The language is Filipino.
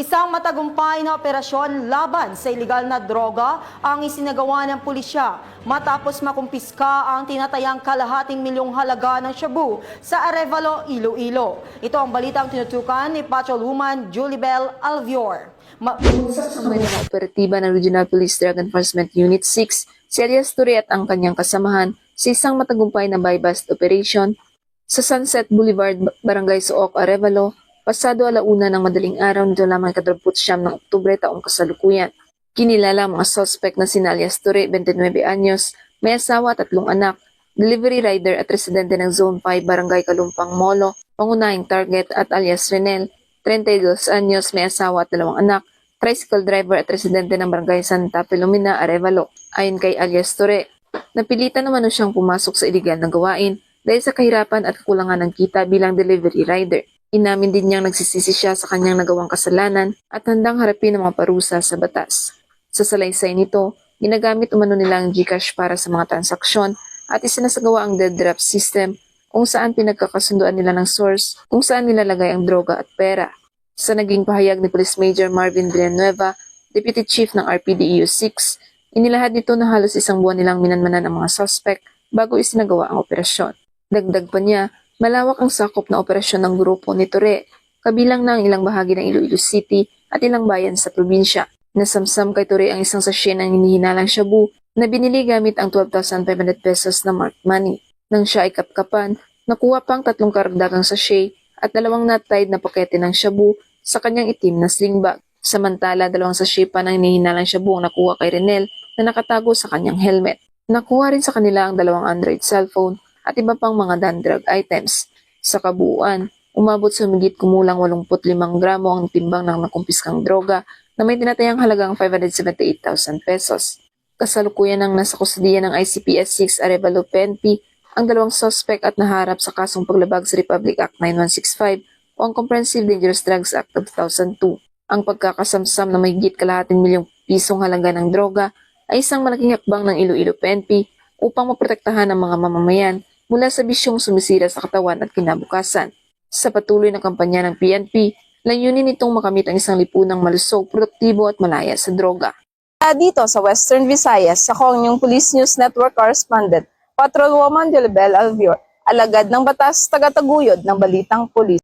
Isang matagumpay na operasyon laban sa ilegal na droga ang isinagawa ng pulisya matapos makumpiska ang tinatayang kalahating milyong halaga ng shabu sa Arevalo, Iloilo. Ito ang balitang tinutukan ni Patrolwoman Julibel Alvior. Sa mga operatiba ng Regional Police Drug Enforcement Unit 6, si Alias Ture at ang kanyang kasamahan sa isang matagumpay na buy-bust operation sa Sunset Boulevard, Barangay Suoc, Arevalo, pasado 1:00 ng madaling araw nito lamang ika-29 ng Oktubre taong kasalukuyan. Kinilala ang mga suspect na sina Alias Ture, 29 anyos, may asawa at 3 anak, delivery rider at residente ng Zone 5, Barangay Kalumpang, Molo, pangunahing target at Alias Renel, 32 anyos, may asawa at 2 anak, tricycle driver at residente ng Barangay Santa Filomena, Arevalo. Ayon kay Alias Ture, napilitan naman siyang pumasok sa iligal na gawain dahil sa kahirapan at kakulangan ng kita bilang delivery rider. Inamin din niyang nagsisisi siya sa kanyang nagawang kasalanan at handang harapin ang mga parusa sa batas. Sa salaysay nito, ginagamit umano nila ang GCash para sa mga transaksyon at isinasagawa ang dead draft system kung saan pinagkakasunduan nila ng source kung saan nilalagay ang droga at pera. Sa naging pahayag ni Police Major Marvin Villanueva, Deputy Chief ng RPDEU 6, inilahad nito na halos 1 buwan nilang minanmanan ang mga suspect bago isinagawa ang operasyon. Dagdag pa niya, malawak ang sakop na operasyon ng grupo ni Ture, kabilang na ang ilang bahagi ng Iloilo City at ilang bayan sa probinsya. Nasamsam kay Ture ang isang sachet ng hinihinalang shabu na binili gamit ang 12,500 pesos na marked money. Nang siya ay kapkapan, nakuha pang 3 karagdagang sachet at 2 knot-tied na pakete ng shabu sa kanyang itim na sling bag. Samantala, 2 sachet pa ng hinihinalang shabu ang nakuha kay Renel na nakatago sa kanyang helmet. Nakuha rin sa kanila ang 2 Android cellphone at iba pang mga non-drug items. Sa kabuuan, umabot sa humigit kumulang 85 gramo ang timbang ng nakumpiskang droga na may tinatayang halagang 578,000 pesos. Kasalukuyan ang nasa kustudiya ng ICPS 6 Arevalo PNP ang 2 suspect at naharap sa kasong paglabag sa Republic Act 9165 o ang Comprehensive Dangerous Drugs Act of 2002. Ang pagkakasamsam na may higit kalahating milyong pisong halaga ng droga ay isang malaking hakbang ng Iloilo PNP upang maprotektahan ang mga mamamayan mula sa bisyong sumisira sa katawan at kinabukasan. Sa patuloy na kampanya ng PNP, layunin nitong makamit ang isang lipunang malusog, produktibo at malaya sa droga. Dito sa Western Visayas, ako ang inyong Police News Network correspondent, Patrolwoman Julibel Alvior, alagad ng batas, tagataguyod ng balitang pulis.